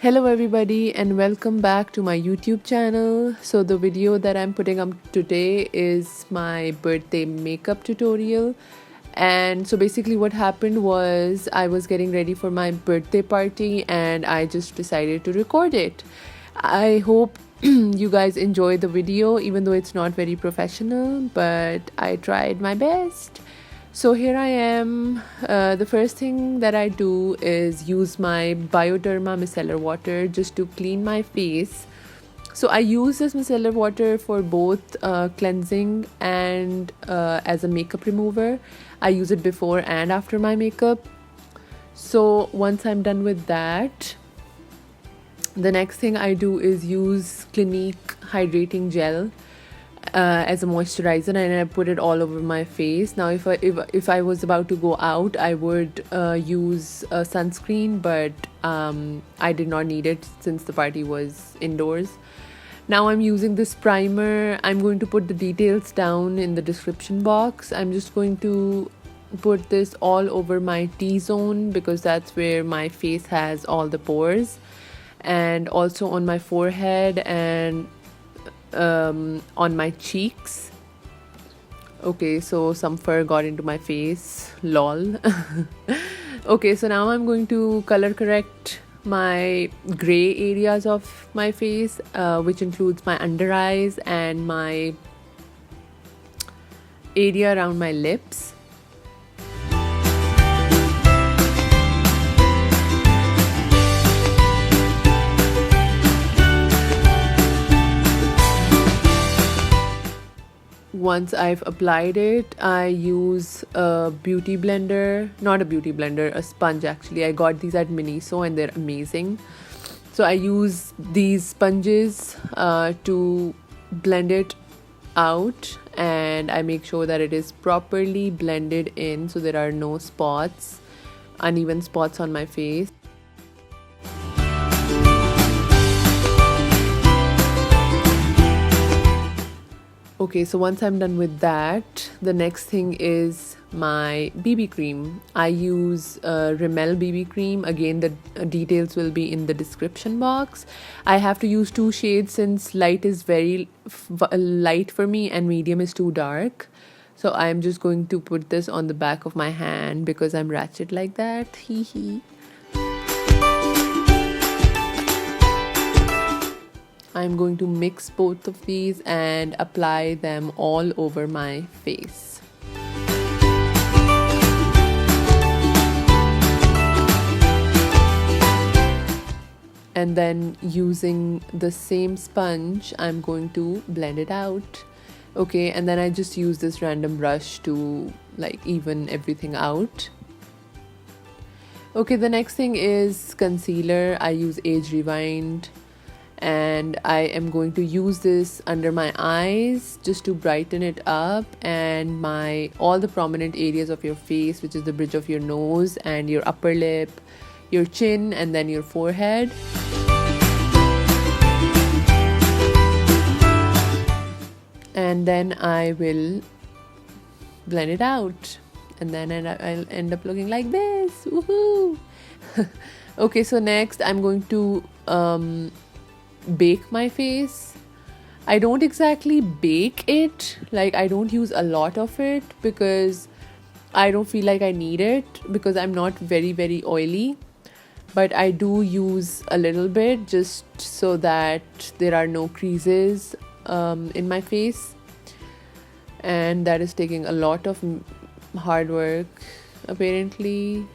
Hello everybody and welcome back to my YouTube channel. So the video that I'm putting up today is my birthday makeup tutorial. And so basically what happened was I was getting ready for my birthday party and I just decided to record it. I hope you guys enjoy the video even though it's not very professional, but I tried my best. So here I am. The first thing that I do is use my Bioderma micellar water just to clean my face. So I use this micellar water for both cleansing and as a makeup remover. I use it before and after my makeup. So once I'm done with that, the next thing I do is use Clinique hydrating gel as a moisturizer, and I put it all over my face. Now if I was about to go out, I would use sunscreen, but I did not need it since the party was indoors. Now I'm using this primer. I'm going to put the details down in the description box. I'm just going to put this all over my T-zone because that's where my face has all the pores, and also on my forehead and on my cheeks. Okay, so some fur got into my face, lol. Okay, so now I'm going to color correct my gray areas of my face, which includes my under eyes and my area around my lips. Once I've applied it, I use a beauty blender, not a beauty blender, a sponge actually. I got these at Miniso and they're amazing. So I use these sponges to blend it out, and I make sure that it is properly blended in so there are no spots, uneven spots on my face. Okay, so once I'm done with that, the next thing is my BB cream. I use Rimmel BB cream. Again, the details will be in the description box. I have to use two shades since light is very light for me and medium is too dark. So I'm just going to put this on the back of my hand because I'm ratchet like that. Hee hee. I'm going to mix both of these and apply them all over my face. And then using the same sponge, I'm going to blend it out. Okay, and then I just use this random brush to like even everything out. Okay, the next thing is concealer. I use Age Rewind, and I am going to use this under my eyes just to brighten it up, and all the prominent areas of your face, which is the bridge of your nose and your upper lip, your chin, and then your forehead. And then I will blend it out, and then I'll end up looking like this. Woohoo! Okay, so next I'm going to bake my face. I don't exactly bake it, like I don't use a lot of it because I don't feel like I need it because I'm not very oily, but I do use a little bit just so that there are no creases in my face, and that is taking a lot of hard work apparently.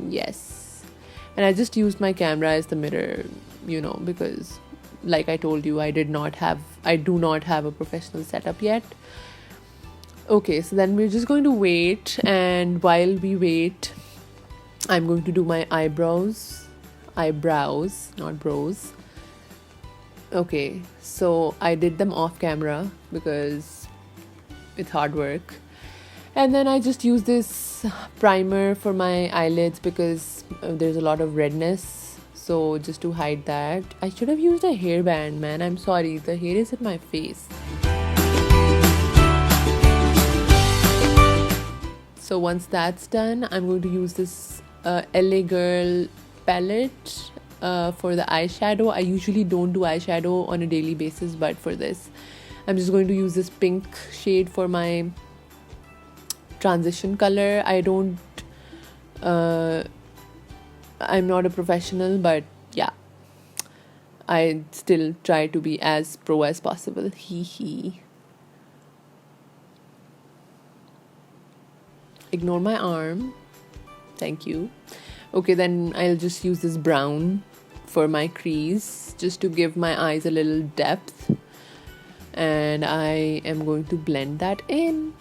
Yes, and I just used my camera as the mirror, you know, because like I told you, I do not have a professional setup yet. Okay, so then we're just going to wait, and while we wait, I'm going to do my eyebrows, not brows. Okay, so I did them off camera because it's hard work. And then I just use this primer for my eyelids because there's a lot of redness. So just to hide that, I should have used a hairband, man. I'm sorry, the hair is in my face. So once that's done, I'm going to use this LA Girl palette for the eyeshadow. I usually don't do eyeshadow on a daily basis, but for this I'm just going to use this pink shade for my transition color. I'm not a professional, but yeah, I still try to be as pro as possible. Hee hee. Ignore my arm. Thank you. Okay, then I'll just use this brown for my crease just to give my eyes a little depth. And I am going to blend that in.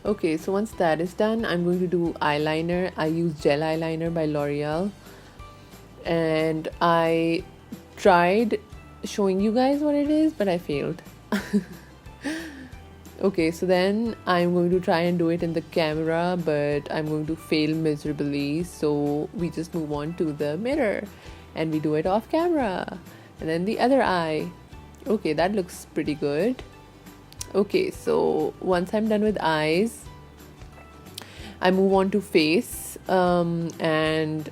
Okay, so once that is done, I'm going to do eyeliner. I use gel eyeliner by Loreal, and I tried showing you guys what it is, but I failed. Okay, so then I'm going to try and do it in the camera, but I'm going to fail miserably, so we just move on to the mirror and we do it off camera. And then the other eye. Okay, that looks pretty good. Okay, so once I'm done with eyes, I move on to face, and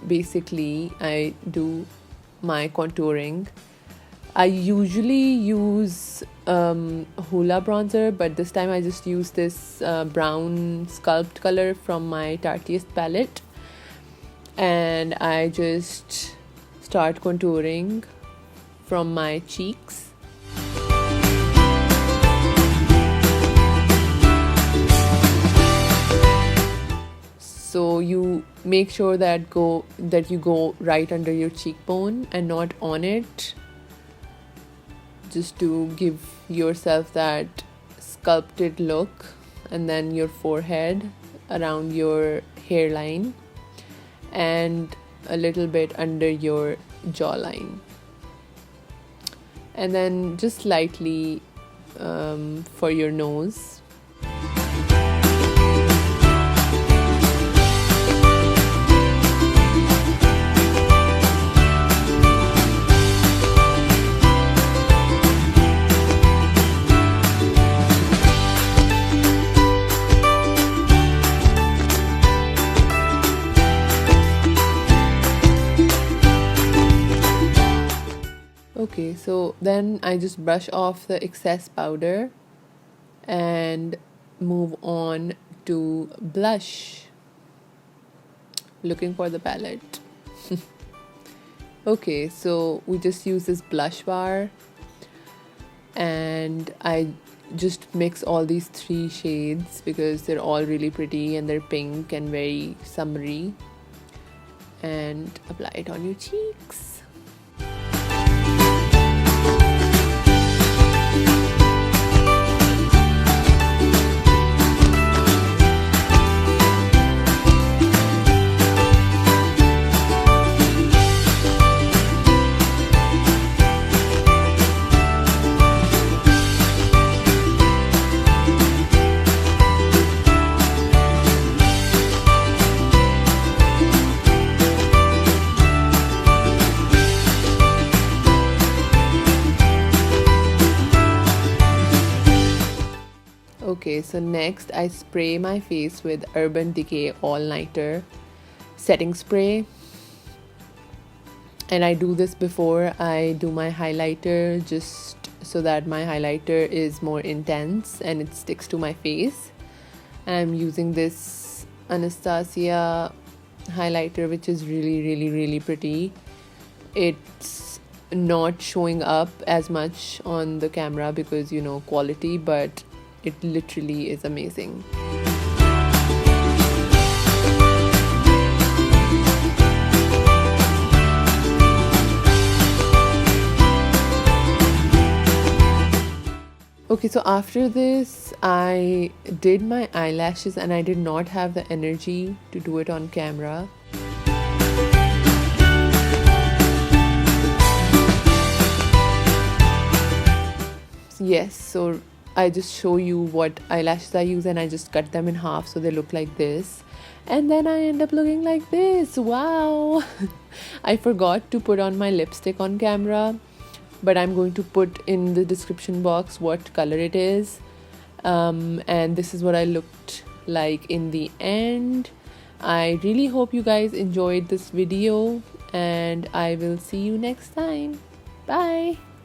basically I do my contouring. I usually use Hoola bronzer, but this time I just use this brown sculpt color from my Tartiest palette, and I just start contouring from my cheeks. So you make sure that you go right under your cheekbone and not on it, just to give yourself that sculpted look, and then your forehead, around your hairline, and a little bit under your jawline, and then just lightly for your nose. Okay, so then I just brush off the excess powder and move on to blush. Looking for the palette. Okay, so we just use this blush bar, and I just mix all these 3 shades because they're all really pretty and they're pink and very summery, and apply it on your cheeks. Okay, so next I spray my face with Urban Decay All Nighter setting spray, and I do this before I do my highlighter, just so that my highlighter is more intense and it sticks to my face. And I'm using this Anastasia highlighter, which is really pretty. It's not showing up as much on the camera because, you know, quality, but it literally is amazing. Okay, so after this I did my eyelashes, and I did not have the energy to do it on camera. Yes, so I just show you what eyelashes I use, and I just cut them in half so they look like this. And then I end up looking like this. Wow. I forgot to put on my lipstick on camera, but I'm going to put in the description box what color it is. And this is what I looked like in the end. I really hope you guys enjoyed this video, and I will see you next time. Bye.